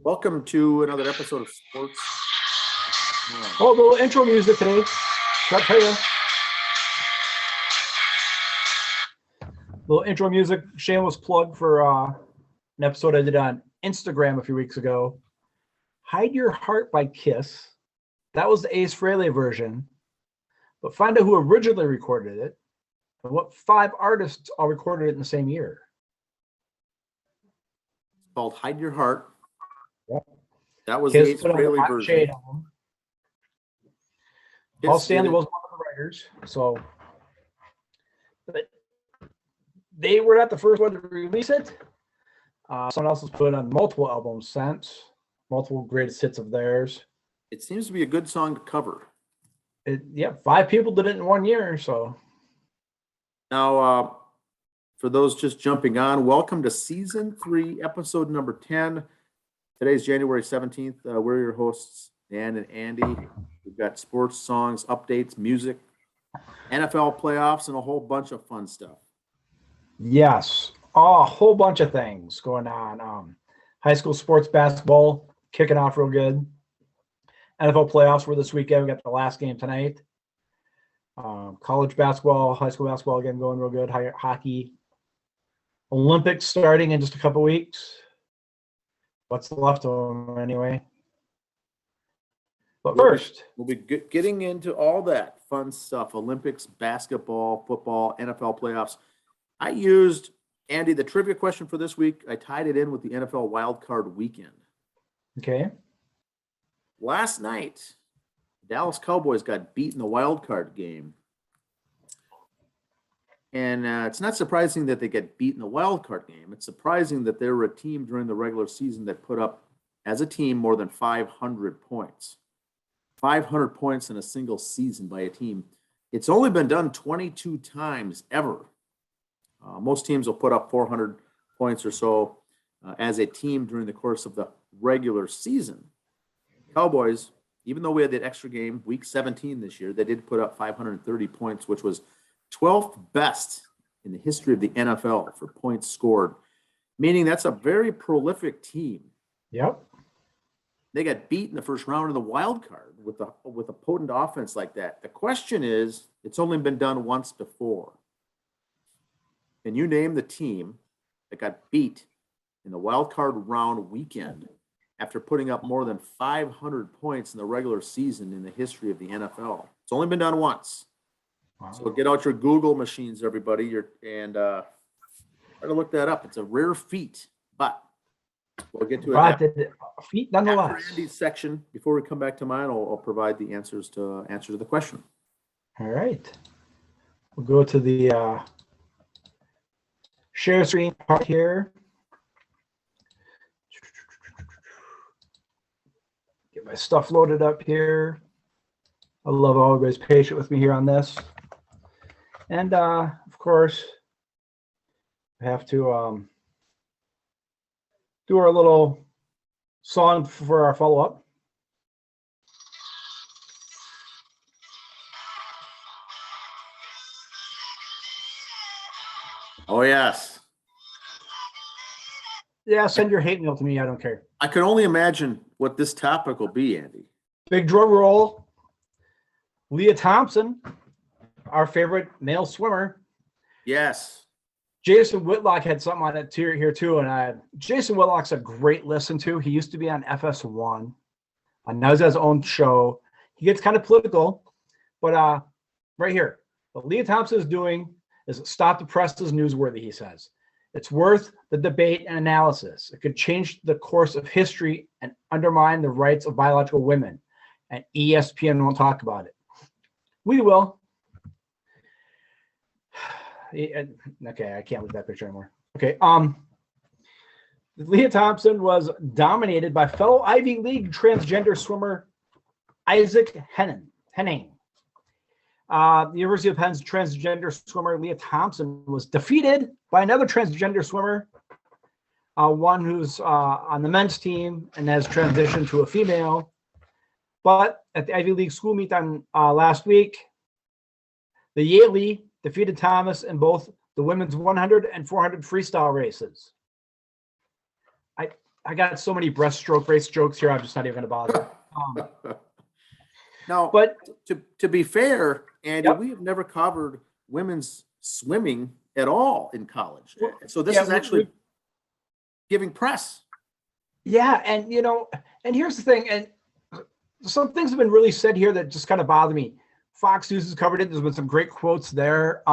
Welcome to another episode of Sports. Oh, a little intro music today. Got to tell you. Little intro music. Shameless plug for an episode I did on Instagram a few weeks ago. Hide Your Heart by Kiss. That was the Ace Frehley version. But find out who originally recorded it and what 5 artists all recorded it in the same year. It's called Hide Your Heart. Yep. That was Kiss the Ace Frehley version. Paul Stanley was one of the writers, so but they were not the first one to release it. Someone else has put it on multiple albums since, multiple greatest hits of theirs. It seems to be a good song to cover. 5 people did it in 1 year. So now, for those just jumping on, welcome to Season 3, Episode number 10. Today's January 17th. We're your hosts, Dan and Andy. We've got sports, songs, updates, music, NFL playoffs, and a whole bunch of fun stuff. Yes, a whole bunch of things going on. High school sports basketball kicking off real good. NFL playoffs were this weekend. We got the last game tonight. College basketball, high school basketball again going real good. Hockey. Olympics starting in just a couple weeks. What's left of them anyway? But first, we'll be getting into all that fun stuff: Olympics, basketball, football, NFL playoffs. I used, Andy, the trivia question for this week. I tied it in with the NFL Wildcard weekend. Okay. Last night, Dallas Cowboys got beat in the Wildcard game. And it's not surprising that they get beat in the Wildcard game. It's surprising that they were a team during the regular season that put up, as a team, more than 500 points. 500 points in a single season by a team. It's only been done 22 times ever. Most teams will put up 400 points or so as a team during the course of the regular season. Cowboys, even though we had that extra game, week 17 this year, they did put up 530 points, which was 12th best in the history of the NFL for points scored, meaning that's a very prolific team. Yep. They got beat in the first round of the wild card with a potent offense like that. The question is, it's only been done once before. Can you name the team that got beat in the wild card round weekend after putting up more than 500 points in the regular season in the history of the NFL? It's only been done once. Wow. So get out your Google machines, everybody, and try to look that up. It's a rare feat, but we'll get to it. Feat nonetheless. After Andy's section, before we come back to mine, I'll provide the answers to the question. All right. We'll go to the share screen part here. Get my stuff loaded up here. I love all everybody's patient with me here on this. And of course, we have to do our little song for our follow-up. Oh, yes. Yeah, send your hate mail to me. I don't care. I can only imagine what this topic will be, Andy. Big drum roll. Leah Thompson, our favorite male swimmer. Yes. Jason Whitlock had something on it here too, and Jason Whitlock's a great listen to. He used to be on FS1, and now he has his own show. He gets kind of political, but right here, what Leah Thompson is doing is stop the press is newsworthy, he says. It's worth the debate and analysis. It could change the course of history and undermine the rights of biological women, and ESPN won't talk about it. We will. Okay, I can't look at that picture anymore. Okay, Leah Thompson was dominated by fellow Ivy League transgender swimmer Iszac Henig. The University of Penn's transgender swimmer Leah Thompson was defeated by another transgender swimmer, one who's on the men's team and has transitioned to a female. But at the Ivy League school meet on last week, the Yale defeated Thomas in both the women's 100 and 400 freestyle races. I got so many breaststroke race jokes here. I'm just not even going to bother. Now, But to be fair, Andy, Yep. we have never covered women's swimming at all in college. Well, So this yeah, is actually giving press. yeah, and and here's the thing, and some things have been really said here that just kind of bother me. Fox News has covered it. There's been some great quotes there.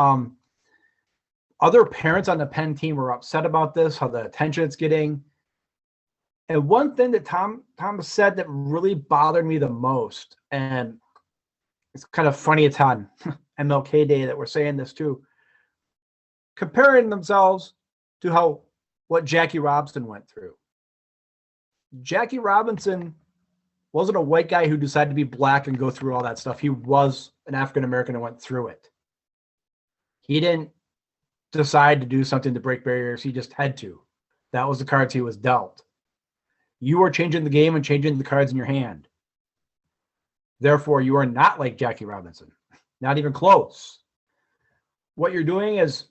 Other parents on the Penn team were upset about this, how the attention it's getting. And one thing that Thomas said that really bothered me the most, and it's kind of funny it's on MLK Day that we're saying this too, comparing themselves to what Jackie Robinson went through. Jackie Robinson wasn't a white guy who decided to be black and go through all that stuff. He was an African American and went through it. He didn't decide to do something to break barriers. He just had to. That was the cards he was dealt. You are changing the game and changing the cards in your hand. Therefore, you are not like Jackie Robinson. Not even close. What you're doing is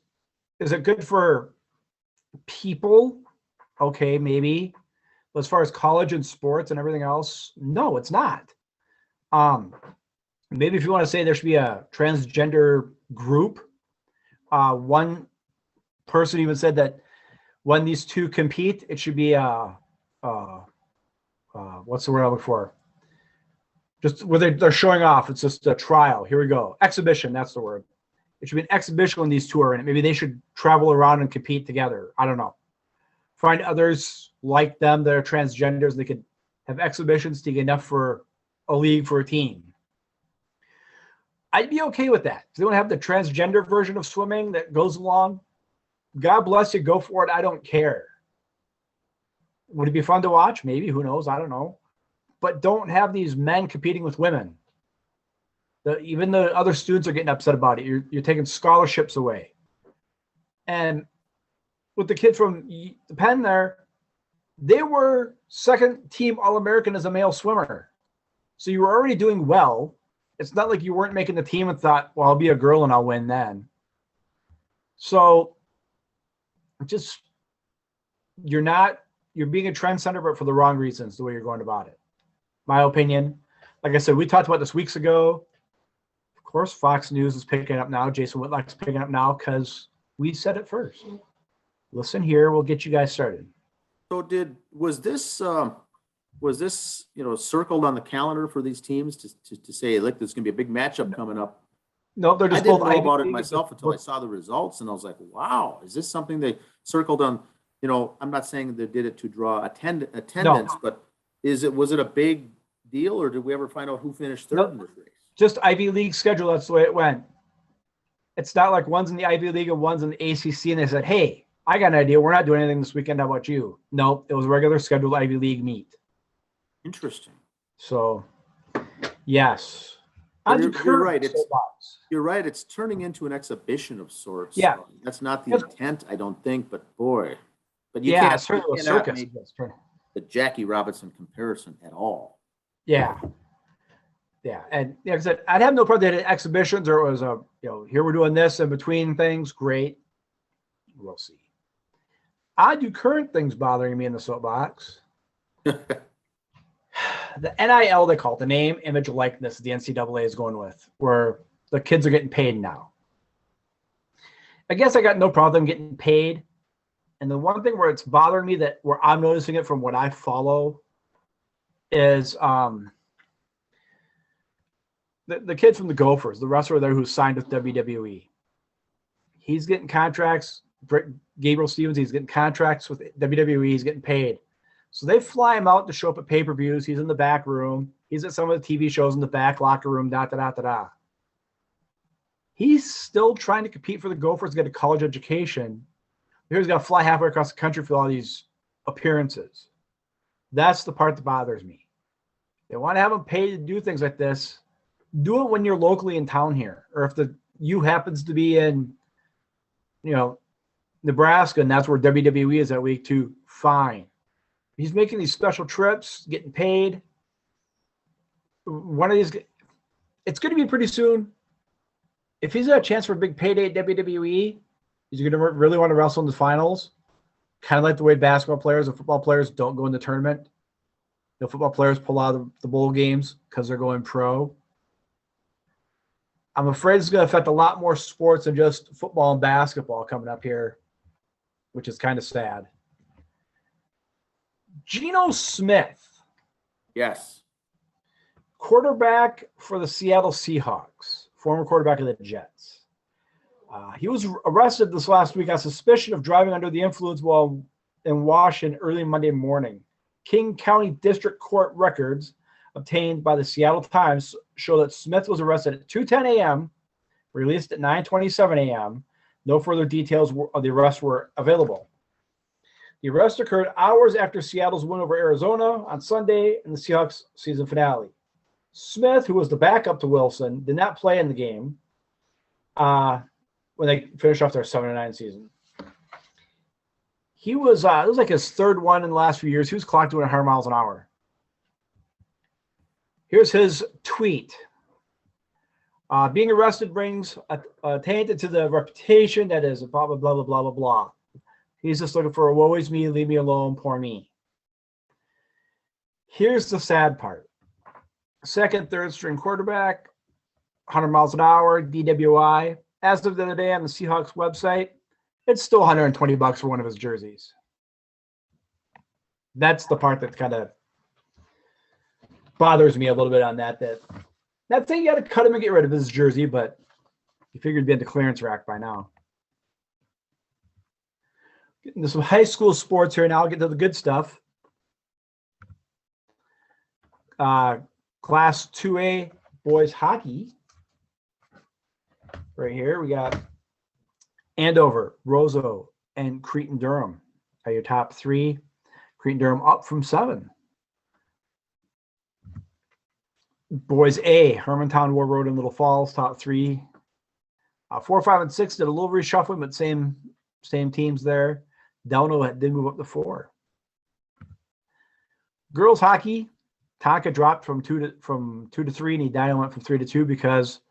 it good for people? Okay, maybe. But as far as college and sports and everything else, no, it's not. Maybe if you want to say there should be a transgender group, one person even said that when these two compete, it should be what's the word I'm looking for? Just where they're showing off. It's just a trial. Here we go. Exhibition. That's the word. It should be an exhibition when these two are in it. Maybe they should travel around and compete together. I don't know. Find others like them that are transgenders. They could have exhibitions to get enough for a league, for a team. I'd be okay with that. If they want to have the transgender version of swimming that goes along, God bless you. Go for it. I don't care. Would it be fun to watch? Maybe. Who knows? I don't know. But don't have these men competing with women. Even the other students are getting upset about it. You're taking scholarships away. And with the kid from the Penn there, they were second team All-American as a male swimmer. So you were already doing well. It's not like you weren't making the team and thought, well, I'll be a girl and I'll win then. So just, you're being a trend center, but for the wrong reasons, the way you're going about it. My opinion. Like I said, we talked about this weeks ago. Of course, Fox News is picking up now. Jason Whitlock's picking up now because we said it first. Listen here, we'll get you guys started. So was this circled on the calendar for these teams to say, look, there's going to be a big matchup coming up? No, they're just I didn't both know Ivy about it League myself until I saw the results, and I was like, wow, is this something they circled on? I'm not saying they did it to draw attendance, but was it a big deal, or did we ever find out who finished third in this race? Just Ivy League schedule, that's the way it went. It's not like one's in the Ivy League and one's in the ACC, and they said, hey, I got an idea. We're not doing anything this weekend. How about you? No, it was a regular scheduled Ivy League meet. Interesting. So, yes. You're right. You're right. It's turning into an exhibition of sorts. Yeah. That's not the intent, I don't think, but boy. But you yeah, can't, sort of you a cannot circus. make the Jackie Robinson comparison at all. Yeah. Yeah. And like I said, I'd have no problem that exhibitions or it was here we're doing this in between things. Great. We'll see. I do current things bothering me in the soapbox. The NIL, they call it, the name, image, likeness, the NCAA is going with, where the kids are getting paid now. I guess I got no problem getting paid. And the one thing where it's bothering me where I'm noticing it from what I follow is the kid from the Gophers, the wrestler there who signed with WWE. He's getting contracts. Gabriel Stevens, he's getting contracts with WWE. He's getting paid. So they fly him out to show up at pay-per-views. He's in the back room. He's at some of the TV shows in the back locker room, da-da-da-da-da. He's still trying to compete for the Gophers to get a college education. He's got to fly halfway across the country for all these appearances. That's the part that bothers me. They want to have him paid to do things like this. Do it when you're locally in town here. Or if the U happens to be in, Nebraska, and that's where WWE is that week too, fine. He's making these special trips, getting paid. One of these, it's going to be pretty soon. If he's got a chance for a big payday at WWE, he's going to really want to wrestle in the finals. kind of like the way basketball players and football players don't go in the tournament. The football players pull out of the bowl games because they're going pro. I'm afraid it's going to affect a lot more sports than just football and basketball coming up here, which is kind of sad. Geno Smith. Yes. Quarterback for the Seattle Seahawks, former quarterback of the Jets. He was arrested this last week on suspicion of driving under the influence while in Washington early Monday morning. King County District Court records obtained by the Seattle Times show that Smith was arrested at 2:10 a.m., released at 9:27 a.m. No further details of the arrest were available. The arrest occurred hours after Seattle's win over Arizona on Sunday in the Seahawks season finale. Smith, who was the backup to Wilson, did not play in the game when they finished off their 7-9 season. He was, it was like his third one in the last few years. He was clocked doing 100 miles an hour. Here's his tweet. Being arrested brings a tainted to the reputation that is blah, blah, blah, blah, blah, blah, blah. He's just looking for a woe is me, leave me alone, poor me. Here's the sad part. Second, third string quarterback, 100 miles an hour, DWI. As of the other day on the Seahawks website, it's still $120 for one of his jerseys. That's the part that kind of bothers me a little bit on that thing, you got to cut him and get rid of his jersey, but you figured it'd be at the clearance rack by now. Getting to some high school sports here now. I'll get to the good stuff. Class 2A boys hockey. Right here, we got Andover, Roseau, and Cretin-Durham are your top three. Cretin-Durham up from 7. Boys A, Hermantown, War Road, and Little Falls, top 3. 4, 5, and 6 did a little reshuffling, but same teams there. Delano did move up to 4. Girls hockey, Tonka dropped from 2 to 3, and Edina went from 3 to 2 because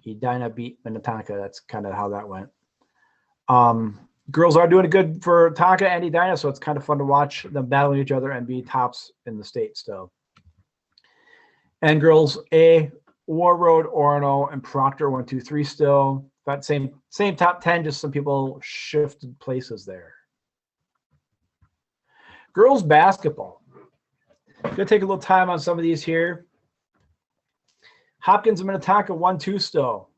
Edina beat Minnetonka. That's kind of how that went. Girls are doing it good for Tonka and Edina, so it's kind of fun to watch them battling each other and be tops in the state still. And girls A, War Road, Orono, and Proctor 1, 2, 3 still. That same top 10, just some people shifted places there. Girls basketball. Gonna take a little time on some of these here. Hopkins and Minnetonka 1, 2 still.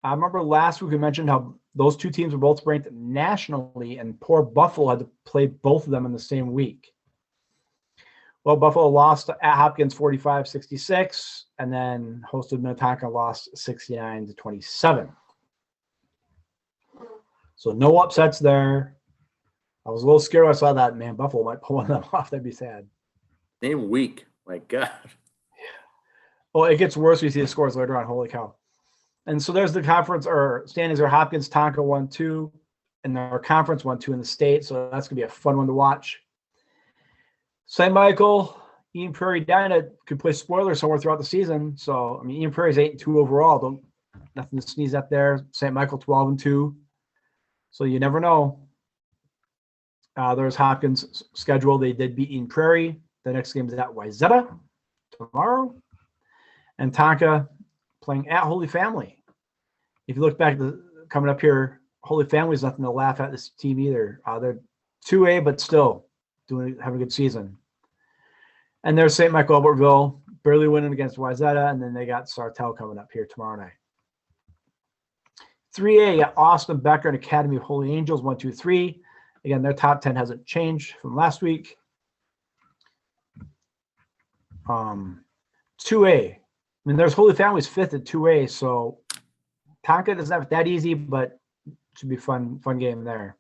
I remember last week we mentioned how those two teams were both ranked nationally, and poor Buffalo had to play both of them in the same week. Well, Buffalo lost at Hopkins 45-66, and then hosted Minnetonka, lost 69-27. So no upsets there. I was a little scared when I saw that. Man, Buffalo might pull one of them off. That'd be sad. Same week. My God. Well, it gets worse when you see the scores later on. Holy cow. And so there's the conference or standings are Hopkins, Tonka 1, 2, and our conference 1, 2 in the state. So that's going to be a fun one to watch. St. Michael, Eden Prairie, Edina could play spoiler somewhere throughout the season. So, I mean, Eden Prairie is 8-2 overall. Nothing to sneeze at there. St. Michael 12-2. So you never know. There's Hopkins' schedule. They did beat Eden Prairie. The next game is at Wayzata tomorrow. And Tonka playing at Holy Family. If you look back coming up here, Holy Family is nothing to laugh at this team either. They're 2A, having a good season. And there's St. Michael Albertville, barely winning against Wayzata, and then they got Sartell coming up here tomorrow night. 3A, you got Austin Becker and Academy of Holy Angels, 1, 2, 3. Again, their top 10 hasn't changed from last week. 2A. I mean, there's Holy Family's 5th at 2A, so Tonka doesn't have it that easy, but it should be fun game there.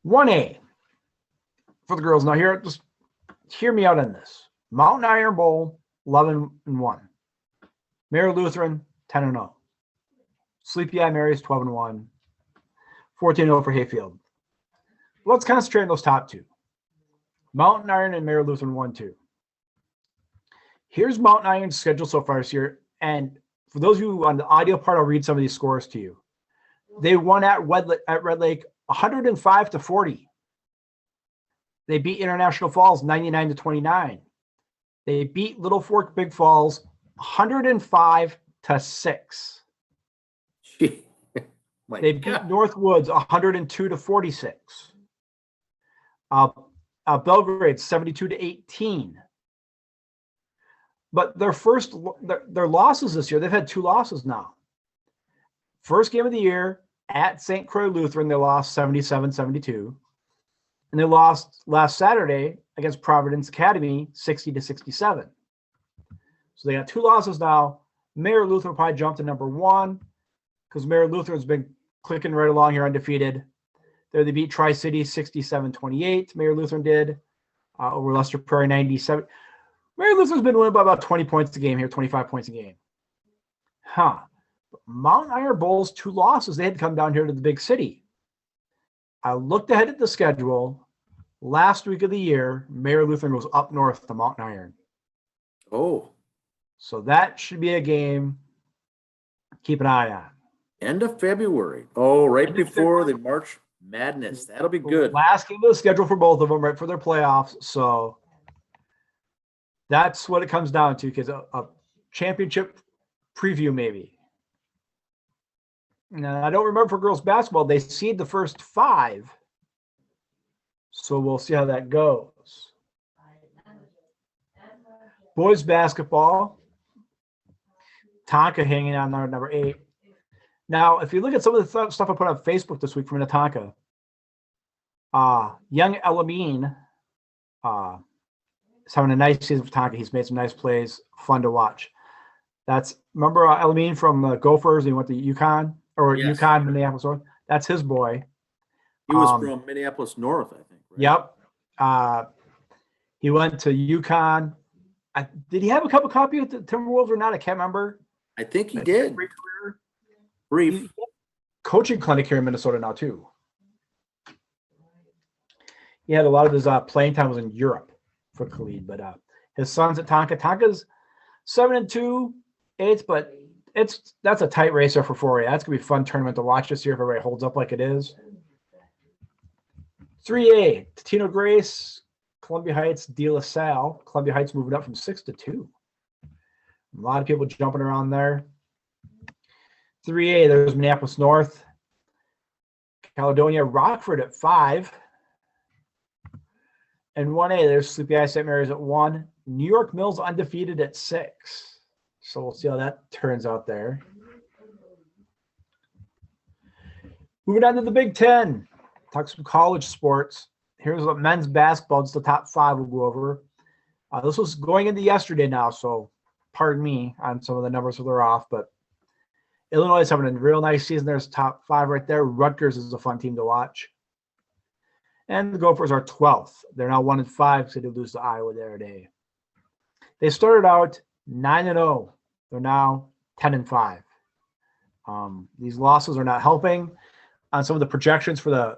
1A for the girls. Now here, just hear me out on this. Mountain Iron-Buhl, 11-1. Mary Lutheran, 10-0. Sleepy Eye Mary's 12-1. 14-0 for Hayfield. Let's concentrate on those top 2. Mountain Iron and Mary Lutheran 1-2. Here's Mountain Iron's schedule so far this year. And for those of you on the audio part, I'll read some of these scores to you. They won at Red Lake 105-40. They beat International Falls 99-29. They beat Little Fork Big Falls 105-6. They beat Northwoods 102-46. Belgrade 72-18. But their losses this year, they've had 2 losses now. First game of the year at St. Croix Lutheran, they lost 77-72. And they lost last Saturday against Providence Academy 60-67. So they got 2 losses now. Mayor Lutheran probably jumped to number 1 because Mayor Lutheran's been clicking right along here undefeated. They beat Tri-City 67-28. Mayor Lutheran did over Lester Prairie 97. Mayor Lutheran's been winning by about 20 points a game here, 25 points a game. But Mount Iron-Buhl's 2 losses, they had to come down here to the big city. I looked ahead at the schedule. Last week of the year, Mayor Lutheran goes up north to Mountain Iron. Oh. So that should be a game. Keep an eye on. End of February. Oh, right before the March Madness. That'll be good. Last game of the schedule for both of them, right for their playoffs. So that's what it comes down to, because a championship preview maybe. Now, I don't remember for girls basketball, they seed the first 5. So we'll see how that goes. Boys basketball, Tonka hanging on there, number 8. Now, if you look at some of the stuff I put on Facebook this week from Minnetonka, young Elamine is having a nice season for Tonka. He's made some nice plays, fun to watch. Remember Elamine from Gophers? He went to UConn, or yes. UConn, Minneapolis North. That's his boy. He was from Minneapolis North, I think. Right? Yep. He went to UConn. Did he have a cup of coffee with the Timberwolves or not? I can't remember. I think he did. Brief. Coaching clinic here in Minnesota now, too. He had a lot of his playing time was in Europe for Khalid, but his son's at Tonka. Tonka's 7-2, 8th, but that's a tight race there for 4A. That's going to be a fun tournament to watch this year if everybody holds up like it is. 3A, Tino Grace, Columbia Heights, De La Salle. Columbia Heights moving up from 6-2. A lot of people jumping around there. 3A, there's Minneapolis North. Caledonia, Rockford at 5. And 1A, there's Sleepy Eye St. Mary's at 1. New York Mills undefeated at 6. So we'll see how that turns out there. Moving on to the Big Ten. Talk some college sports. Here's what men's basketball, just the top 5 we'll go over. This was going into yesterday now, so pardon me on some of the numbers that are off, but Illinois is having a real nice season. There's top 5 right there. Rutgers is a fun team to watch. And the Gophers are 12th. They're now 1-5 because they did lose to Iowa the other day. They started out 9-0. They're now 10-5. These losses are not helping on some of the projections for the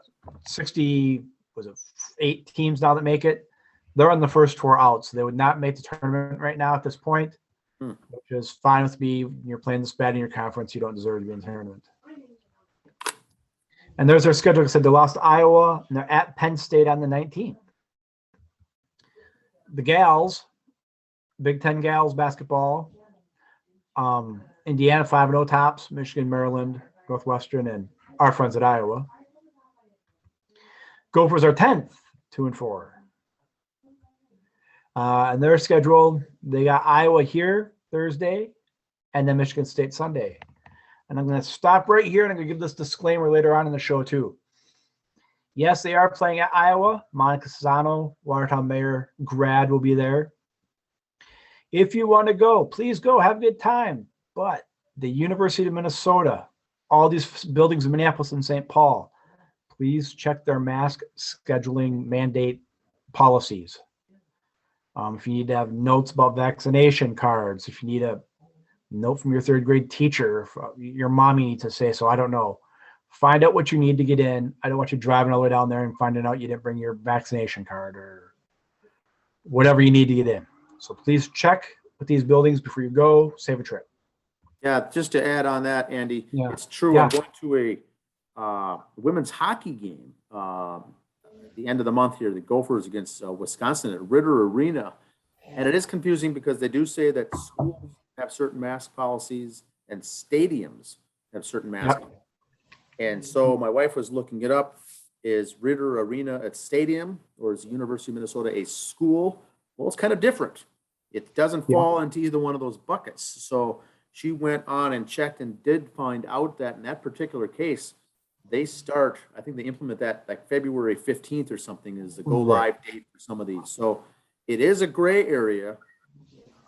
8 teams now that make it. They're on the first 4 out, so they would not make the tournament right now at this point, which is fine with me. You're playing this bad in your conference. You don't deserve to be in the tournament. And there's their schedule. Like I said, they lost to Iowa, and they're at Penn State on the 19th. The gals, Big Ten gals basketball, Indiana 5-0 tops, Michigan, Maryland, Northwestern, and our friends at Iowa. Gophers are 10th, 2-4. And their schedule, they got Iowa here Thursday, and then Michigan State Sunday. And I'm going to stop right here, and I'm going to give this disclaimer later on in the show, too. Yes, they are playing at Iowa. Monica Cesano, Watertown Mayor, grad will be there. If you want to go, please go. Have a good time. But the University of Minnesota, all these buildings in Minneapolis and St. Paul, please check their mask scheduling mandate policies. If you need to have notes about vaccination cards, if you need a note from your 3rd grade teacher, your mommy needs to say so, I don't know. Find out what you need to get in. I don't want you driving all the way down there and finding out you didn't bring your vaccination card or whatever you need to get in. So please check with these buildings before you go. Save a trip. Yeah, just to add on that, Andy, Yeah. It's true. Yeah. I'm going to women's hockey game at the end of the month here, the Gophers against Wisconsin at Ritter Arena. And it is confusing because they do say that schools have certain mask policies and stadiums have certain mask policies. And so my wife was looking it up. Is Ritter Arena a stadium or is the University of Minnesota a school? Well, it's kind of different. It doesn't fall into either one of those buckets. So she went on and checked and did find out that in that particular case, they start, I think they implement that like February 15th or something is the go live date for some of these. So it is a gray area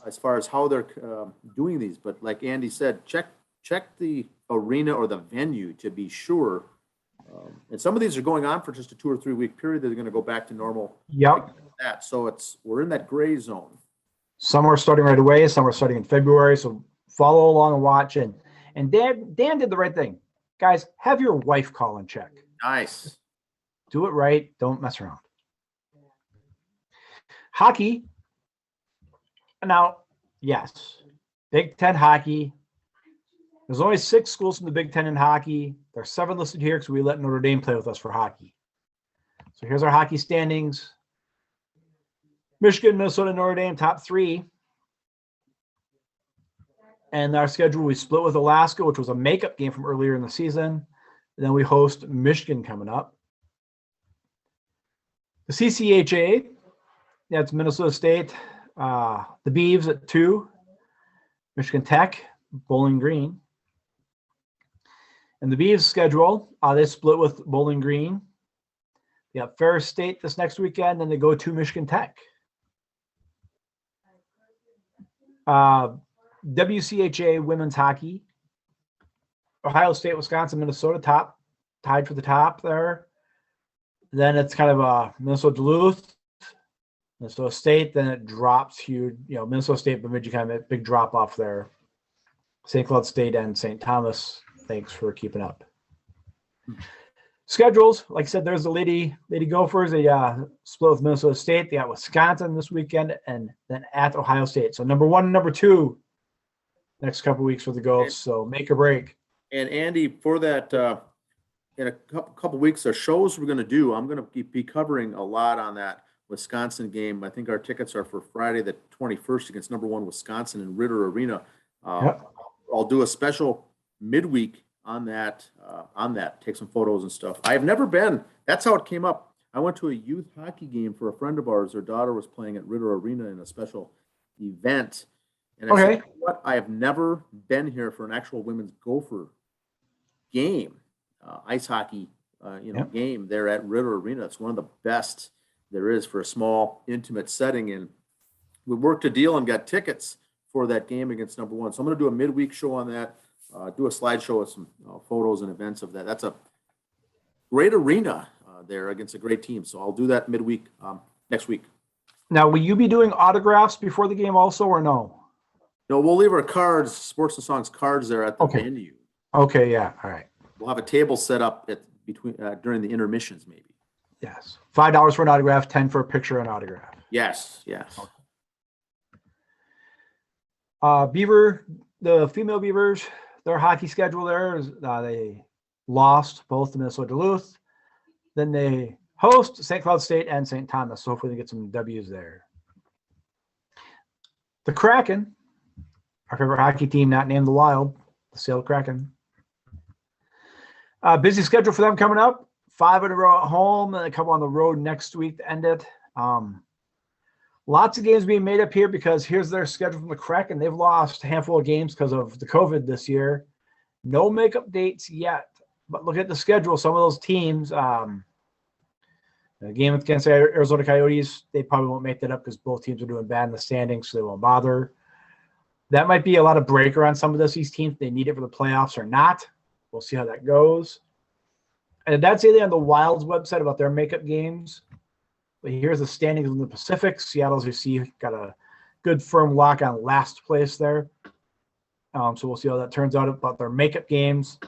as far as how they're doing these. But like Andy said, check the arena or the venue to be sure. And some of these are going on for just a 2 or 3 week period. They're going to go back to normal. Yep. That. So we're in that gray zone. Some are starting right away. Some are starting in February. So follow along and watch. And Dan did the right thing. Guys, have your wife call and check. Nice. Do it right. Don't mess around. Hockey. Now, yes, Big Ten hockey. There's only 6 schools from the Big Ten in hockey. There's 7 listed here because we let Notre Dame play with us for hockey. So here's our hockey standings. Michigan, Minnesota, Notre Dame, top 3. And our schedule, we split with Alaska, which was a makeup game from earlier in the season. And then we host Michigan coming up. The CCHA, that's Minnesota State. The Beavs at 2. Michigan Tech, Bowling Green. And the Beavs schedule, they split with Bowling Green. They got Ferris State this next weekend, then they go to Michigan Tech. WCHA women's hockey. Ohio State, Wisconsin, Minnesota, tied for the top there. Then it's kind of a Minnesota Duluth, Minnesota State. Then it drops huge. Minnesota State, Bemidji, kind of a big drop off there. St. Cloud State and St. Thomas. Thanks for keeping up. Schedules, like I said, there's the Lady Gophers. They split with Minnesota State. They got Wisconsin this weekend, and then at Ohio State. So number 1 and number 2 next couple of weeks for the Gophers. So make or break. And Andy, for that, in a couple of weeks, the shows we're going to do, I'm going to be covering a lot on that Wisconsin game. I think our tickets are for Friday the 21st against number 1 Wisconsin in Ritter Arena. I'll do a special midweek on that, take some photos and stuff. I have never been. That's how it came up. I went to a youth hockey game for a friend of ours. Their daughter was playing at Ritter Arena in a special event. And I said, you know what? I have never been here for an actual women's Gopher game, ice hockey, game there at Ritter Arena. It's one of the best there is for a small, intimate setting. And we worked a deal and got tickets for that game against number 1. So I'm going to do a midweek show on that. Do a slideshow with some photos and events of that. That's a great arena there against a great team. So I'll do that midweek next week. Now, will you be doing autographs before the game also, or no? No, we'll leave our cards, Sports and Songs cards there at the venue. Okay, yeah, all right. We'll have a table set up during the intermissions, maybe. Yes, $5 for an autograph, 10 for a picture and autograph. Yes. Okay. Beaver, the female Beavers. Their hockey schedule there is they lost both to Minnesota Duluth. Then they host St. Cloud State and St. Thomas. So hopefully they get some W's there. The Kraken, our favorite hockey team, not named the Wild, the Seattle Kraken. Busy schedule for them coming up. 5 in a row at home, and a couple on the road next week to end it. Lots of games being made up here because here's their schedule from the Kraken. They've lost a handful of games because of the COVID this year. No makeup dates yet, but look at the schedule. Some of those teams, the game against Arizona Coyotes, they probably won't make that up because both teams are doing bad in the standings, so they won't bother. That might be a lot of breaker on some of these teams. They need it for the playoffs or not. We'll see how that goes. And that's anything on the Wild's website about their makeup games. But here's the standings in the Pacific. Seattle's, you see, got a good firm lock on last place there. So we'll see how that turns out about their makeup games.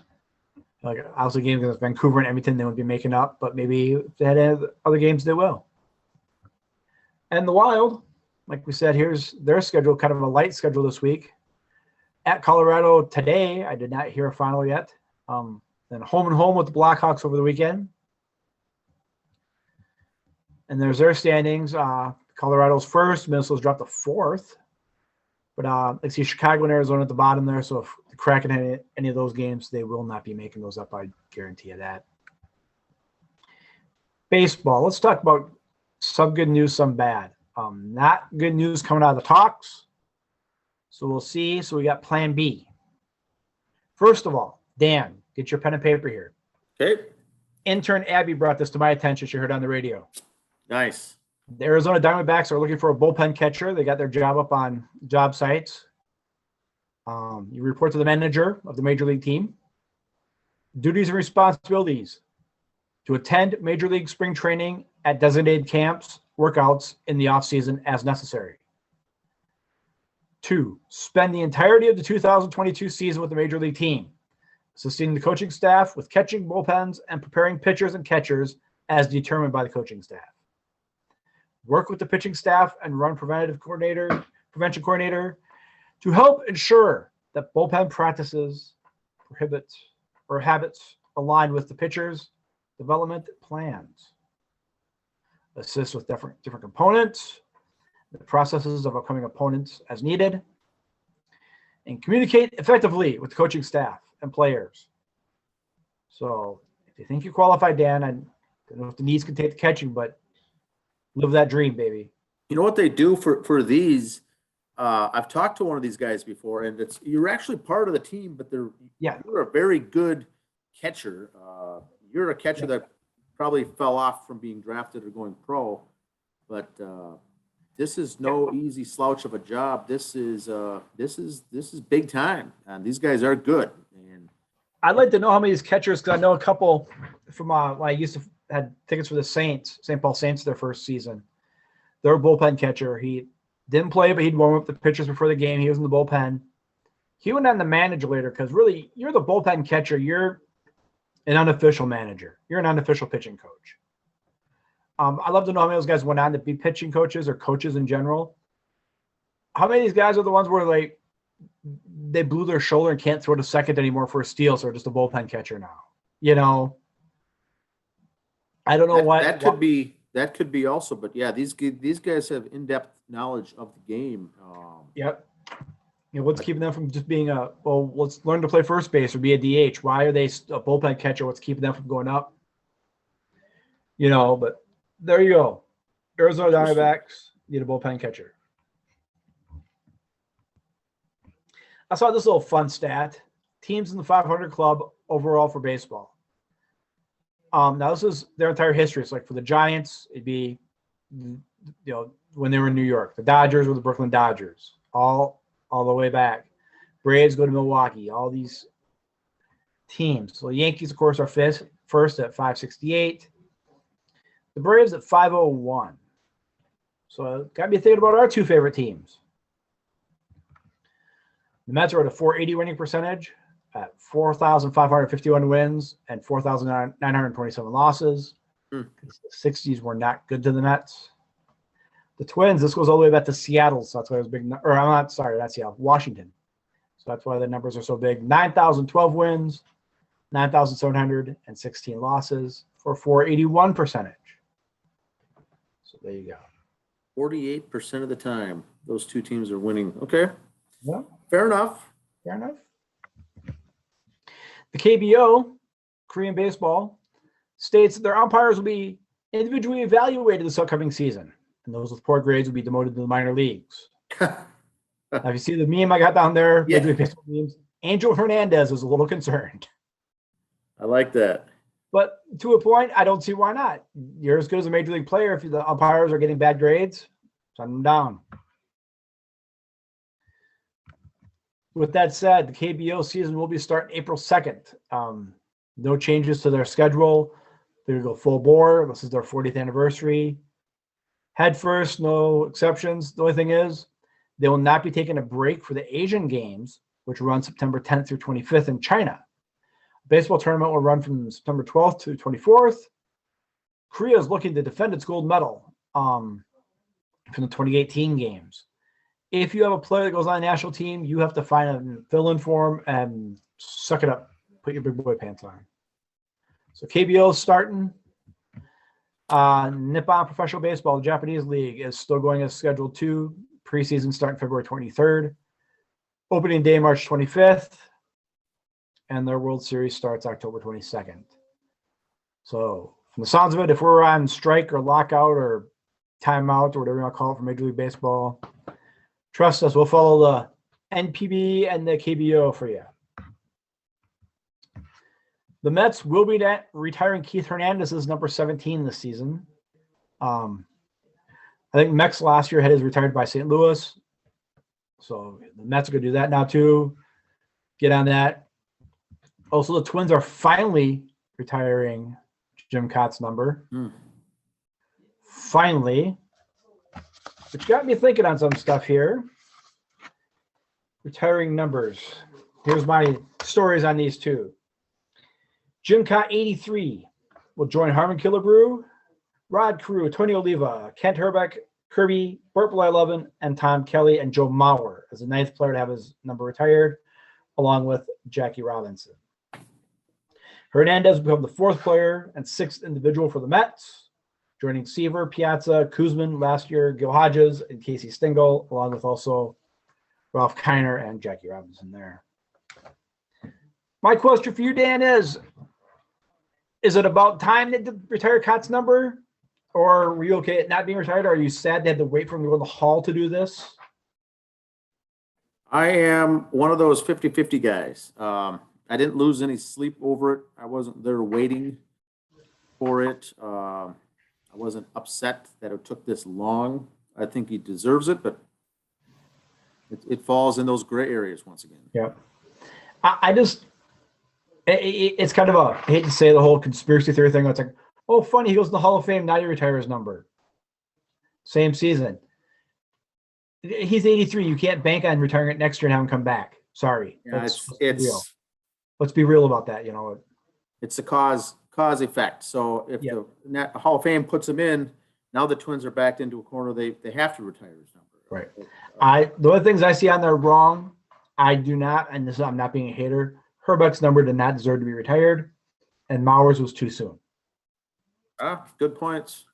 Like obviously games against Vancouver and Edmonton, they would be making up, but maybe if they had other games, they will. And the Wild, like we said, here's their schedule, kind of a light schedule this week. At Colorado today, I did not hear a final yet. Then Then home and home with the Blackhawks over the weekend. And there's their standings. Colorado's first. Minnesota's dropped to fourth. But I see Chicago and Arizona at the bottom there. So if the Kraken had any of those games, they will not be making those up. I guarantee you that. Baseball. Let's talk about some good news, some bad. Not good news coming out of the talks. So we'll see. So we got plan B. First of all, Dan, get your pen and paper here. Okay. Intern Abby brought this to my attention. She heard it on the radio. Nice. The Arizona Diamondbacks are looking for a bullpen catcher. They got their job up on job sites. You report to the manager of the major league team. Duties and responsibilities: to attend major league spring training at designated camps, workouts in the offseason as necessary. 2, spend the entirety of the 2022 season with the major league team, assisting the coaching staff with catching bullpens and preparing pitchers and catchers as determined by the coaching staff. Work with the pitching staff and run prevention coordinator to help ensure that bullpen practices, habits align with the pitcher's development plans. Assist with different components, the processes of upcoming opponents as needed, and communicate effectively with the coaching staff and players. So if you think you qualify, Dan, I don't know if the knees can take the catching, but live that dream, baby. You know what they do for these? I've talked to one of these guys before, and you're actually part of the team, but you're a very good catcher. You're a catcher that probably fell off from being drafted or going pro, but this is no easy slouch of a job. This is big time, and these guys are good. And I'd like to know how many of these catchers, because I know a couple from when I used to had tickets for the Saints, St. Paul Saints, their first season. Their bullpen catcher. He didn't play, but he'd warm up the pitchers before the game. He was in the bullpen. He went on the manager later because really, you're the bullpen catcher. You're an unofficial manager. You're an unofficial pitching coach. I'd love to know how many of those guys went on to be pitching coaches or coaches in general. How many of these guys are the ones where they blew their shoulder and can't throw to second anymore for a steal, so they're just a bullpen catcher now? You know, I don't know that could be also, but yeah, these guys have in-depth knowledge of the game. Yep. You know, what's keeping them from just being let's learn to play first base or be a DH. Why are they a bullpen catcher? What's keeping them from going up? You know, but there you go. Arizona Diamondbacks need a bullpen catcher. I saw this little fun stat. Teams in the 500 club overall for baseball. Now this is their entire history. It's like for the Giants, it'd be, when they were in New York. The Dodgers were the Brooklyn Dodgers. All the way back. Braves go to Milwaukee. All these teams. So the Yankees, of course, are first at 568. The Braves at 501. So got me thinking about our two favorite teams. The Mets are at a 480 winning percentage at 4,551 wins and 4,927 losses. The 60s were not good to the Mets. The Twins, this goes all the way back to Seattle, so that's why it was big. Or I'm not sorry, that's Seattle, Washington. So that's why the numbers are so big. 9,012 wins, 9,716 losses for 481 percentage. So there you go. 48% of the time, those two teams are winning. Okay. Yeah. Fair enough. Fair enough. The KBO, Korean baseball, states that their umpires will be individually evaluated this upcoming season. And those with poor grades will be demoted to the minor leagues. Now, if you see the meme I got down there, yeah. baseball memes, Angel Hernandez is a little concerned. I like that. But to a point, I don't see why not. You're as good as a major league player. If the umpires are getting bad grades, send them down. With that said, the KBO season will be starting April 2nd. No changes to their schedule. They're going to go full bore. This is their 40th anniversary. Head first, no exceptions. The only thing is, they will not be taking a break for the Asian Games, which run September 10th through 25th in China. The baseball tournament will run from September 12th to 24th. Korea is looking to defend its gold medal from the 2018 games. If you have a player that goes on a national team, you have to find a fill-in for him and suck it up. Put your big boy pants on. So KBO is starting. Nippon Professional Baseball, the Japanese League, is still going as scheduled to. Preseason starting February 23rd. Opening day March 25th. And their World Series starts October 22nd. So from the sounds of it, if we're on strike or lockout or timeout or whatever you want to call it for Major League Baseball, trust us, we'll follow the NPB and the KBO for you. The Mets will be retiring Keith Hernandez as number 17 this season. I think Mex last year had his retired by St. Louis. So the Mets are going to do that now too. Get on that. Also, the Twins are finally retiring Jim Kaat's number. Finally. Which got me thinking on some stuff here. Retiring numbers. Here's my stories on these two. Jim Kaat, 83, will join Harmon Killebrew, Rod Carew, Tony Oliva, Kent Herbeck, Kirby, Burt Blyleven, and Tom Kelly, and Joe Mauer as the 9th player to have his number retired, along with Jackie Robinson. Hernandez will become the 4th player and 6th individual for the Mets, joining Seaver, Piazza, Kuzman last year, Gil Hodges, and Casey Stengel, along with also Ralph Kiner and Jackie Robinson there. My question for you, Dan, is it about time they retire Kaat's number? Or were you okay at not being retired? Or are you sad they had to wait for him to go in the hall to do this? I am one of those 50-50 guys. I didn't lose any sleep over it. I wasn't there waiting for it. I wasn't upset that it took this long. I think he deserves it, but it falls in those gray areas once again. Yeah. It's kind of I hate to say the whole conspiracy theory thing. It's like, oh, funny, he goes to the Hall of Fame, now you retire his number. Same season. He's 83. You can't bank on retiring it next year and have him come back. Sorry. Yeah, let's it's Let's be real about that. It's a cause effect. So if the Hall of Fame puts him in, now the Twins are backed into a corner. They have to retire his number. Right. The other things I see on there wrong, I do not, and this I'm not being a hater. Herbeck's number did not deserve to be retired, and Mauer's was too soon. Good points.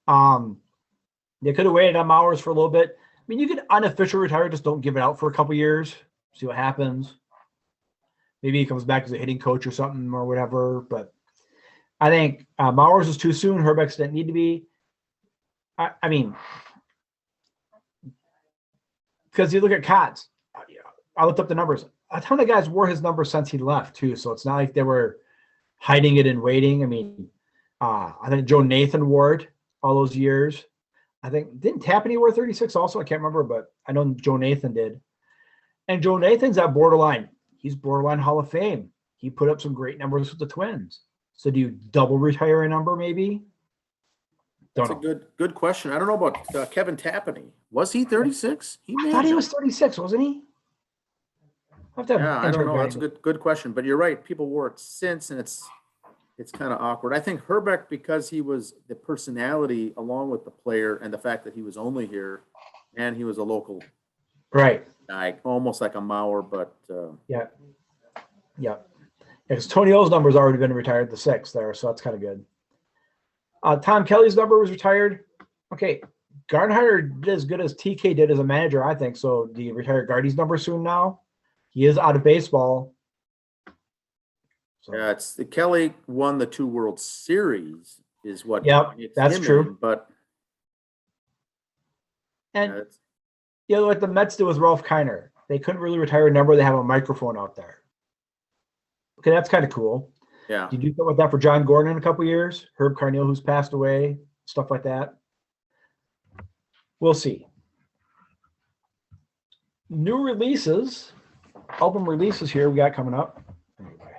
They could have waited on Mauer's for a little bit. I mean, you could unofficially retire, just don't give it out for a couple years, see what happens. Maybe he comes back as a hitting coach or something or whatever. But I think Mauer's was too soon. Herbeck's didn't need to be. I mean, because you look at Kaat's, I looked up the numbers. A ton of guys wore his number since he left too, so it's not like they were hiding it and waiting. I mean, I think Joe Nathan wore it all those years. I think didn't Tapani wear 36 also? I can't remember, but I know Joe Nathan did. And Joe Nathan's at borderline. He's borderline Hall of Fame. He put up some great numbers with the Twins. So do you double retire a number maybe? That's a good question. I don't know about Kevin Tapani. Was he 36? I thought he was 36, wasn't he? I don't know. That's a good question. But you're right. People wore it since, and it's kind of awkward. I think Herbeck, because he was the personality along with the player and the fact that he was only here and he was a local guy, almost like a Mauer, but yeah. Because Tony O's number's already been retired, the 6th there, so that's kind of good. Tom Kelly's number was retired. Okay, Gardenhire did as good as TK did as a manager, I think. So do you retire Gardy's number soon now? He is out of baseball. So. Yeah, Kelly won the 2 World Series, is what. Yep, that's true. But like the Mets did with Ralph Kiner, they couldn't really retire a number. They have a microphone out there. Okay, that's kind of cool. Yeah. Did you do something like that for John Gordon in a couple years? Herb Carneal, who's passed away, stuff like that. We'll see. New releases, album releases here we got coming up. Anyway,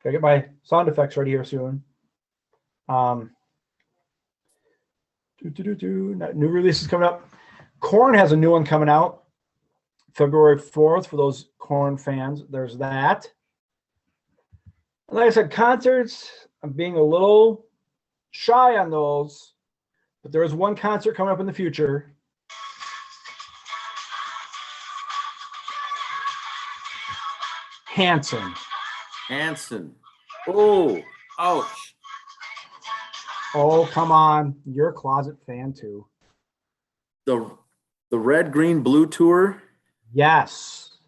gotta get my sound effects ready here soon. New releases coming up. Korn has a new one coming out February 4th for those Korn fans. There's that. And like I said, concerts, I'm being a little shy on those, but there is one concert coming up in the future. Hanson. Oh, Ouch. Oh, come on. You're a closet fan too. The red, green, blue tour. Yes.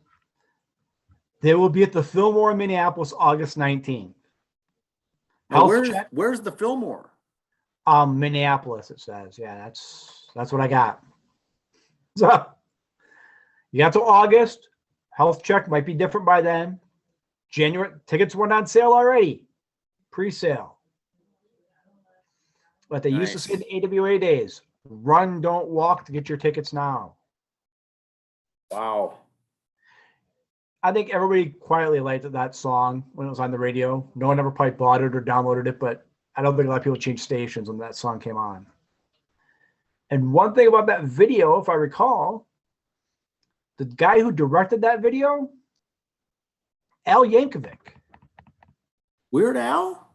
They will be at the Fillmore in Minneapolis August 19th. Now, Health check. where's the Fillmore? Minneapolis, it says. Yeah, that's what I got. So you got to August. Health check might be different by then. January tickets went on sale already. Pre-sale. But they used to say in the AWA days, run, don't walk to get your tickets now. Wow. I think everybody quietly liked that song when it was on the radio. No one ever probably bought it or downloaded it, but I don't think a lot of people changed stations when that song came on. And one thing about that video, if I recall, the guy who directed that video, Al Yankovic. Weird Al?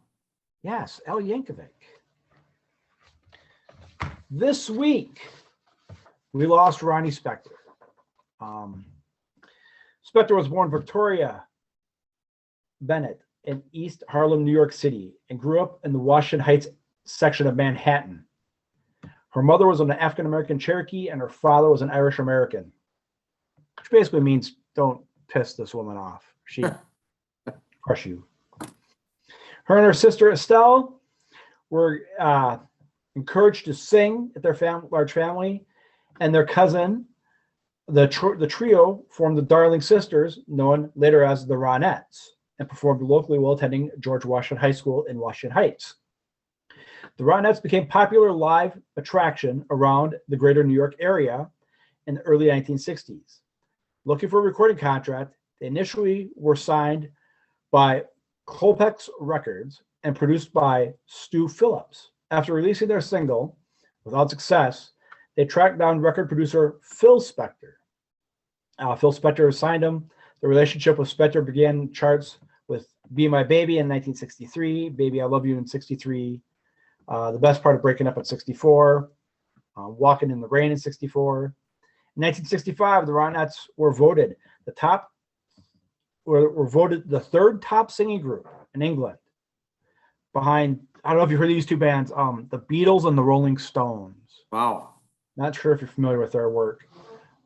Yes, Al Yankovic. This week, we lost Ronnie Spector. Spector was born Victoria Bennett in East Harlem, New York City, and grew up in the Washington Heights section of Manhattan. Her mother was an African-American Cherokee, and her father was an Irish-American, which basically means don't piss this woman off. She crush you. Her and her sister Estelle were encouraged to sing at their large family, and their cousin, the trio, formed the Darling Sisters, known later as the Ronettes, and performed locally while attending George Washington High School in Washington Heights. The Ronettes became popular live attraction around the greater New York area in the early 1960s. Looking for a recording contract, they initially were signed by Colpex Records and produced by Stu Phillips. After releasing their single, without success, they tracked down record producer Phil Spector. Phil Spector signed him. The relationship with Spector began charts with Be My Baby in 1963, Baby I Love You in 63, The Best Part of Breaking Up in 64, Walking in the Rain in 64. In 1965, the Ronettes were voted the third top singing group in England, behind, I don't know if you heard these two bands, the Beatles and the Rolling Stones. Wow. Not sure if you're familiar with their work.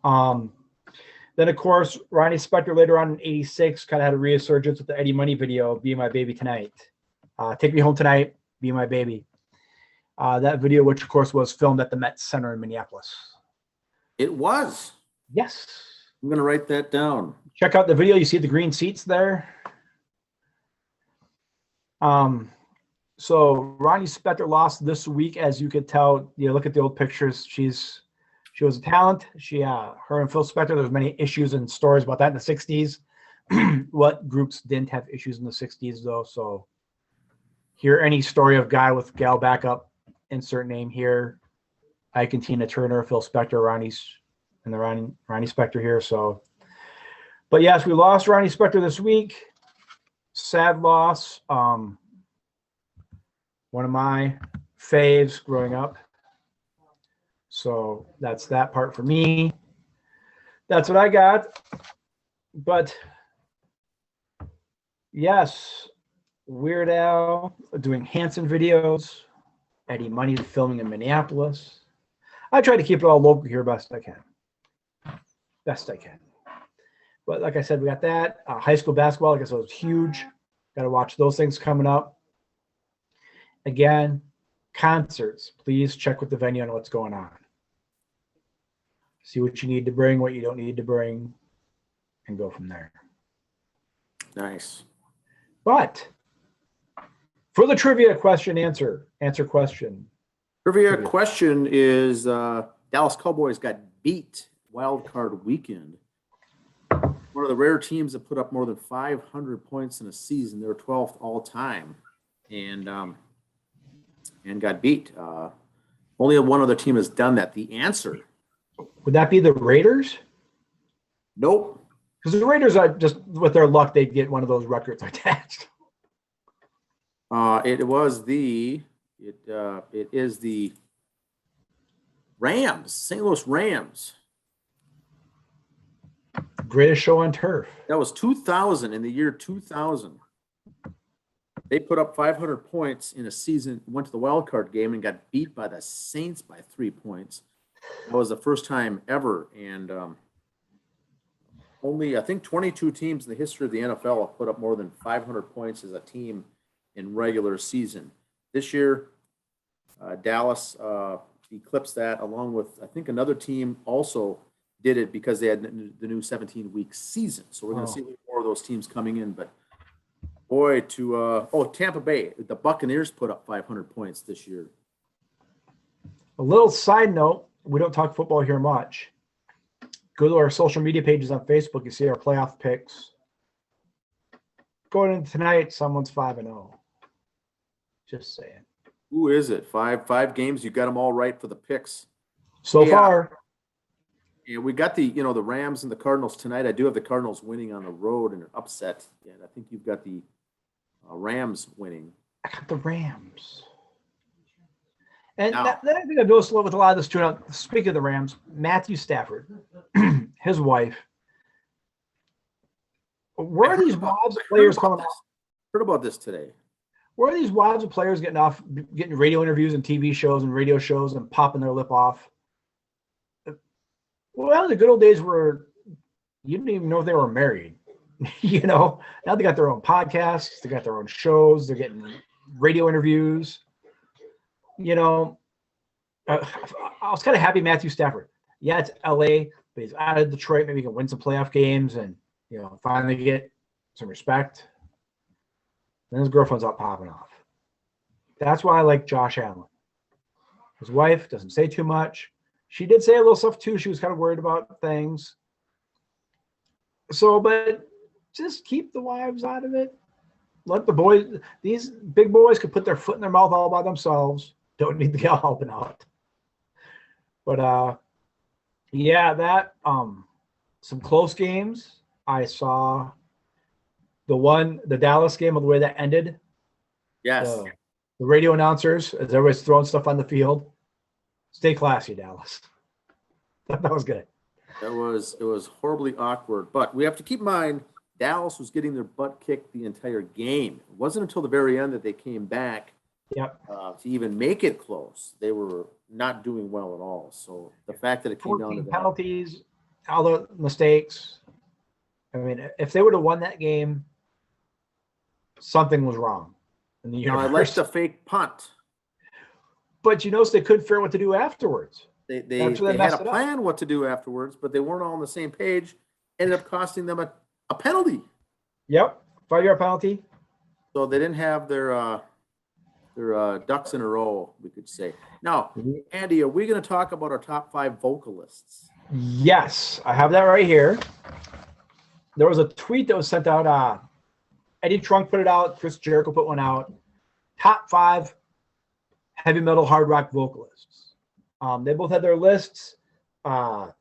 Then, of course, Ronnie Spector later on in 86 kind of had a resurgence with the Eddie Money video, Be My Baby Tonight. Take Me Home Tonight, Be My Baby. That video, which, of course, was filmed at the Met Center in Minneapolis. It was. Yes. I'm going to write that down. Check out the video. You see the green seats there. So Ronnie Spector lost this week, as you could tell. You look at the old pictures. She was a talent. Her and Phil Spector. There's many issues and stories about that in the '60s. What groups didn't have issues in the '60s though? So hear any story of guy with gal backup, insert name here. Ike and Tina Turner, Phil Spector, Ronnie Spector here. So, but yes, we lost Ronnie Spector this week. Sad loss. One of my faves growing up. So that's that part for me. That's what I got. But yes, Weird Al doing Hanson videos, Eddie Money filming in Minneapolis. I try to keep it all local here best I can. Best I can. But like I said, we got that. High school basketball, I guess it was huge. Got to watch those things coming up. Again, concerts. Please check with the venue on what's going on. See what you need to bring, what you don't need to bring, and go from there. Nice. But for the trivia question, answer question. Trivia question is Dallas Cowboys got beat Wildcard weekend. One of the rare teams that put up more than 500 points in a season. They were 12th all time, and got beat. Only one other team has done that. The answer. Would that be the Raiders? Nope. Because the Raiders are just, with their luck, they'd get one of those records attached. It is the Rams, St. Louis Rams. Greatest show on turf. That was 2000, in the year 2000. They put up 500 points in a season, went to the wild card game and got beat by the Saints by 3 points. That was the first time ever. And only, I think, 22 teams in the history of the NFL have put up more than 500 points as a team in regular season. This year, Dallas eclipsed that, along with, I think, another team also did it because they had the new 17-week season. So we're going to see more of those teams coming in. But boy, Tampa Bay, the Buccaneers put up 500 points this year. A little side note, we don't talk football here much. Go to our social media pages on Facebook. You see our playoff picks. Going into tonight, someone's 5-0. Just saying. Who is it? Five games. You got them all right for the picks so far. Yeah, we got the Rams and the Cardinals tonight. I do have the Cardinals winning on the road in an upset, and I think you've got the Rams winning. I got the Rams. And that I think I've noticed with a lot of this too. Now, speaking of the Rams, Matthew Stafford, his wife. Where are these wives of players coming off? Heard about this today. Where are these wives of players getting radio interviews and TV shows and radio shows and popping their lip off? Well, the good old days where you didn't even know if they were married. Now they got their own podcasts, they got their own shows, they're getting radio interviews. I was kind of happy Matthew Stafford. Yeah, it's LA, but he's out of Detroit. Maybe he can win some playoff games and, finally get some respect. Then his girlfriend's out popping off. That's why I like Josh Allen. His wife doesn't say too much. She did say a little stuff too. She was kind of worried about things. So, but just keep the wives out of it. Let the boys, these big boys could put their foot in their mouth all by themselves. Don't need the gal helping out. But some close games. I saw the Dallas game, of the way that ended. Yes. The radio announcers, as everybody's throwing stuff on the field. Stay classy, Dallas. That was good. It was horribly awkward, but we have to keep in mind Dallas was getting their butt kicked the entire game. It wasn't until the very end that they came back to even make it close. They were not doing well at all. So the fact that it came down to that. Penalties, all the mistakes. I mean, if they would have won that game, something was wrong in the universe. I liked the fake punt. But you notice they couldn't figure out what to do afterwards. They had a plan what to do afterwards, but they weren't all on the same page. Ended up costing them a penalty. Yep, 5-yard penalty. So they didn't have their ducks in a row, we could say. Now, Andy, are we going to talk about our top 5 vocalists? Yes, I have that right here. There was a tweet that was sent out. Eddie Trunk put it out. Chris Jericho put one out. Top 5 heavy metal hard rock vocalists. They both had their lists. I've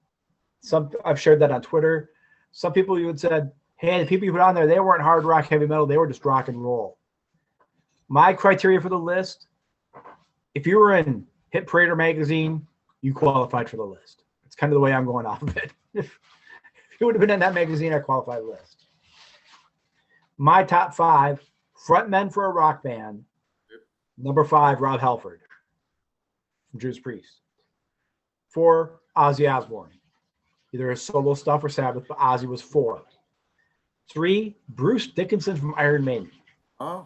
shared that on Twitter. Some people even said, hey, the people you put on there, they weren't hard rock heavy metal. They were just rock and roll. My criteria for the list, if you were in Hit Parader magazine, you qualified for the list. It's kind of the way I'm going off of it. If you would have been in that magazine, I qualified the list. My top 5 frontmen for a rock band. Number 5, Rob Halford from Judas Priest. 4, Ozzy Osbourne. Either his solo stuff or Sabbath, but Ozzy was 4. 3, Bruce Dickinson from Iron Maiden. Oh.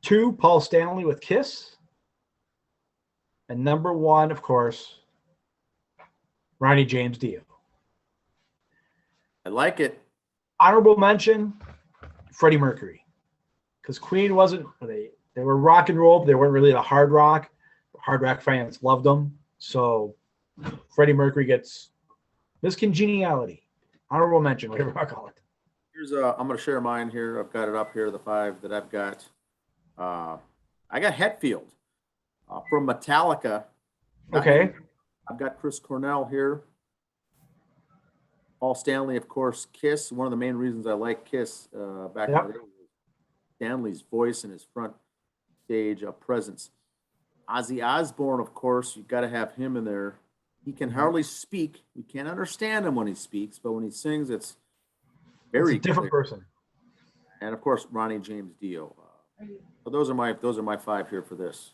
2, Paul Stanley with Kiss. And number 1, of course, Ronnie James Dio. I like it. Honorable mention, Freddie Mercury. Because Queen wasn't, they were rock and roll, but they weren't really the hard rock. Hard rock fans loved them. So Freddie Mercury gets this congeniality. Honorable mention, whatever I call it. Here's I'm going to share mine here. I've got it up here, the 5 that I've got. I got Hetfield from Metallica. Okay. I've got Chris Cornell here. Paul Stanley, of course, Kiss. One of the main reasons I like Kiss back in the day was Stanley's voice and his front stage presence. Ozzy Osbourne, of course, you've got to have him in there. He can hardly speak. We can't understand him when he speaks, but when he sings, it's very different clear. person. And of course, Ronnie James Dio. So those are my five here for this.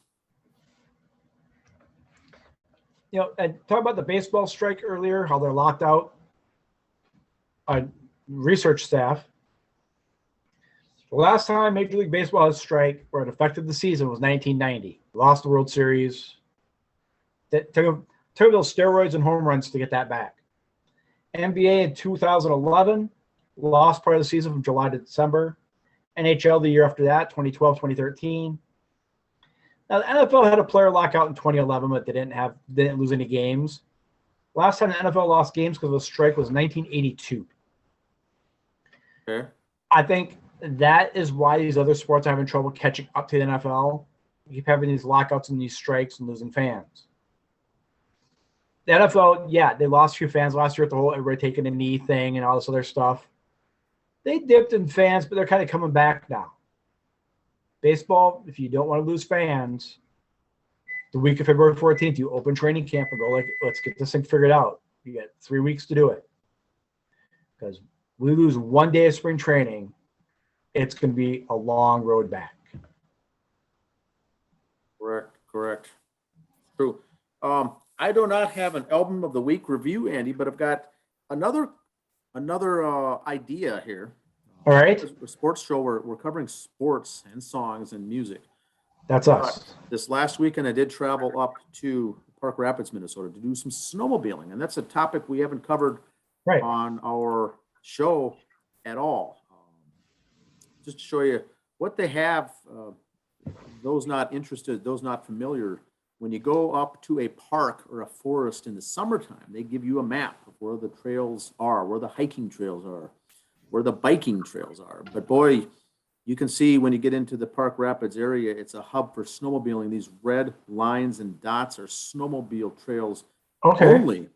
And talk about the baseball strike earlier, how they're locked out. Research staff. The last time Major League Baseball had a strike where it affected the season was 1990. Lost the World Series. That took those steroids and home runs to get that back. NBA in 2011 lost part of the season from July to December. NHL the year after that, 2012, 2013. Now the NFL had a player lockout in 2011, but they didn't lose any games. Last time the NFL lost games because of a strike was 1982. Okay. I think that is why these other sports are having trouble catching up to the NFL. You keep having these lockouts and these strikes and losing fans. The NFL, yeah, they lost a few fans last year with the whole everybody taking a knee thing and all this other stuff. They dipped in fans, but they're kind of coming back now. Baseball, if you don't want to lose fans, the week of February 14th, you open training camp and go, let's get this thing figured out. You got 3 weeks to do it. Because we lose 1 day of spring training, it's going to be a long road back. Correct. True. I do not have an album of the week review, Andy, but I've got another idea here. All right. A sports show where we're covering sports and songs and music. That's us. This last weekend, I did travel up to Park Rapids, Minnesota to do some snowmobiling, and that's a topic we haven't covered on our show at all. Just to show you what they have, those not interested, those not familiar, when you go up to a park or a forest in the summertime, they give you a map of where the trails are, where the hiking trails are, where the biking trails are. But boy, you can see when you get into the Park Rapids area, it's a hub for snowmobiling. These red lines and dots are snowmobile trails only.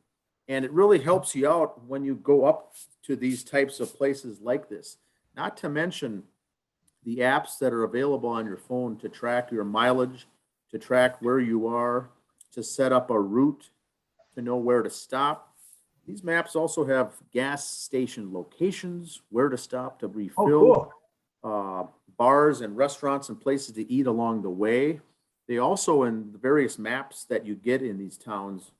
And it really helps you out when you go up to these types of places like this. Not to mention the apps that are available on your phone to track your mileage, to track where you are, to set up a route, to know where to stop. These maps also have gas station locations, where to stop to refill, bars and restaurants and places to eat along the way. They also, in the various maps that you get in these towns,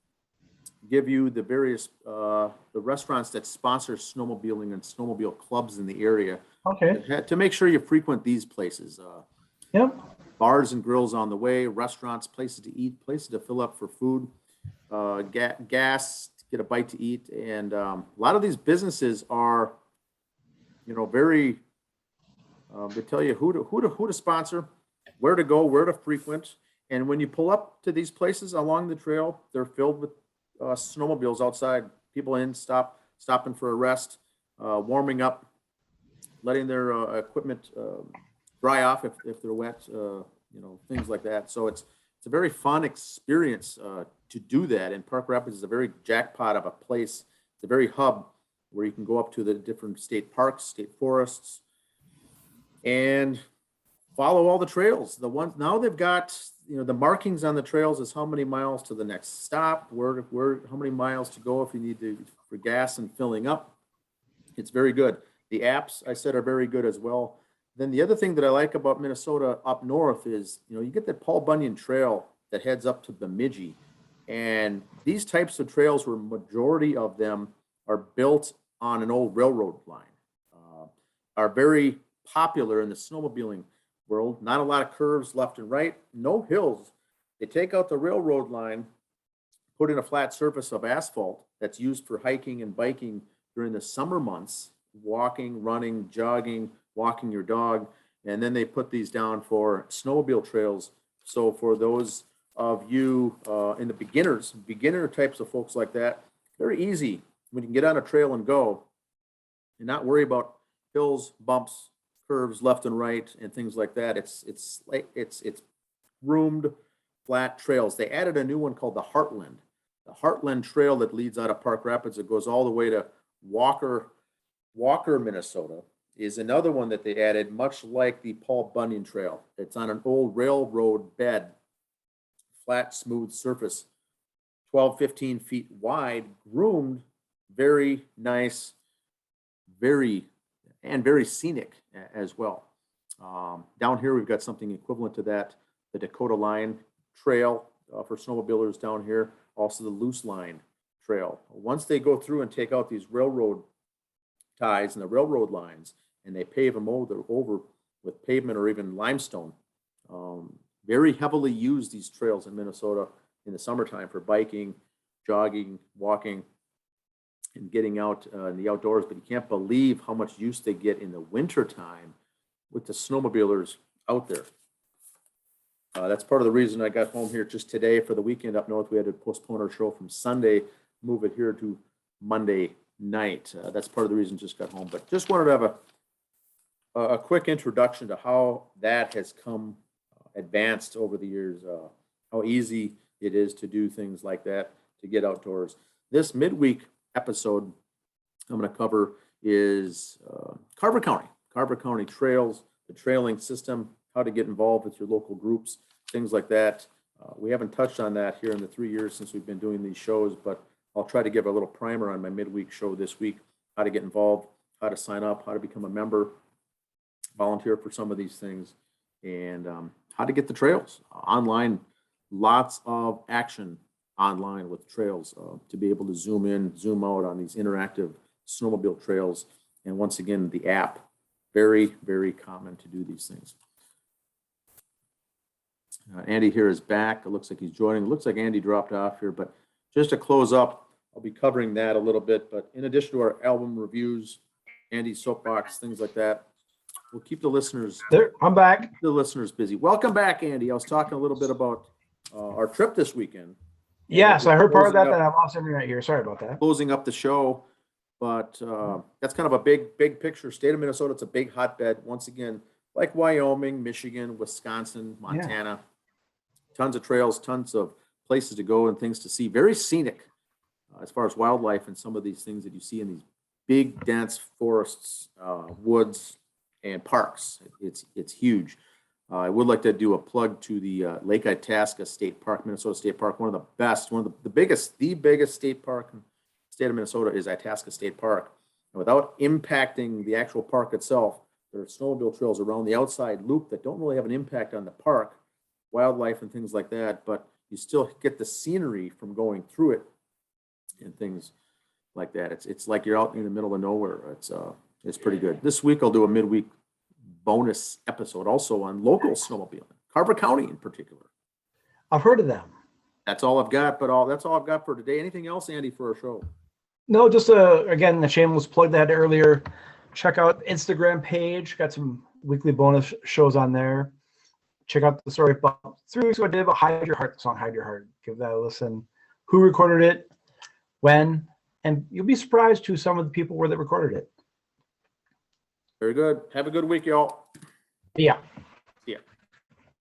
give you the various the restaurants that sponsor snowmobiling and snowmobile clubs in the area. To make sure you frequent these places. Bars and grills on the way, restaurants, places to eat, places to fill up for food, gas, get a bite to eat. And a lot of these businesses are, very, they tell you who to sponsor, where to go, where to frequent. And when you pull up to these places along the trail, they're filled with snowmobiles outside, people stopping for a rest, warming up, letting their equipment dry off if they're wet, things like that. So it's a very fun experience to do that. And Park Rapids is a very jackpot of a place. It's a very hub where you can go up to the different state parks, state forests, and follow all the trails. The ones now they've got, the markings on the trails is how many miles to the next stop, how many miles to go if you need to for gas and filling up. It's very good. The apps I said are very good as well. Then the other thing that I like about Minnesota up north is, you get the Paul Bunyan Trail that heads up to Bemidji. And these types of trails, where majority of them are built on an old railroad line, are very popular in the snowmobiling world. Not a lot of curves left and right, no hills. They take out the railroad line, put in a flat surface of asphalt that's used for hiking and biking during the summer months, walking, running, jogging, walking your dog, and then they put these down for snowmobile trails. So for those of you in the beginner types of folks like that, very easy when you can get on a trail and go and not worry about hills, bumps, curves left and right and things like that. It's groomed flat trails. They added a new one called the Heartland Trail that leads out of Park Rapids. It goes all the way to Walker, Minnesota. Is another one that they added, much like the Paul Bunyan Trail. It's on an old railroad bed, flat, smooth surface, 12, 15 feet wide, groomed, very nice, very and very scenic as well. Down here, we've got something equivalent to that, the Dakota Line Trail for snowmobilers down here, also the Loose Line Trail. Once they go through and take out these railroad ties and the railroad lines, and they pave them over with pavement or even limestone, very heavily used, these trails in Minnesota in the summertime for biking, jogging, walking, and getting out in the outdoors. But you can't believe how much use they get in the wintertime with the snowmobilers out there. That's part of the reason I got home here just today for the weekend up north. We had to postpone our show from Sunday, move it here to Monday night. That's part of the reason just got home. But just wanted to have a quick introduction to how that has come advanced over the years, how easy it is to do things like that, to get outdoors. This midweek episode I'm going to cover is Carver County trails, the trailing system, how to get involved with your local groups, things like that. We haven't touched on that here in the 3 years since we've been doing these shows, but I'll try to give a little primer on my midweek show this week, how to get involved, how to sign up, how to become a member, volunteer for some of these things, and how to get the trails online. Lots of action online with trails to be able to zoom in, zoom out on these interactive snowmobile trails. And once again, the app, very, very common to do these things. Andy here is back. It looks like he's joining. It looks like Andy dropped off here, but just to close up, I'll be covering that a little bit. But in addition to our album reviews, Andy's soapbox, things like that, we'll keep the listeners. There, I'm back. The listeners busy. Welcome back, Andy. I was talking a little bit about our trip this weekend. Yes, I heard part of that I lost every night here. Sorry about that. Closing up the show, but that's kind of a big picture. State of Minnesota, it's a big hotbed. Once again, like Wyoming, Michigan, Wisconsin, Montana, tons of trails, tons of places to go and things to see. Very scenic as far as wildlife and some of these things that you see in these big, dense forests, woods, and parks. It's huge. I would like to do a plug to the Lake Itasca State Park, Minnesota State Park. One of the best, one of the biggest state park in the state of Minnesota is Itasca State Park. And without impacting the actual park itself, there are snowmobile trails around the outside loop that don't really have an impact on the park, wildlife and things like that, but you still get the scenery from going through it and things like that. It's like you're out in the middle of nowhere. It's pretty good. This week I'll do a midweek bonus episode also on local snowmobiling, Carver County in particular. I've heard of them. That's all I've got, that's all I've got for today. Anything else, Andy, for our show? No, just again, the shameless plug that earlier. Check out Instagram page. Got some weekly bonus shows on there. Check out the story about 3 weeks ago I did about Hide Your Heart, the song Hide Your Heart. Give that a listen. Who recorded it, when, and you'll be surprised who some of the people were that recorded it. Very good. Have a good week, y'all. Yeah.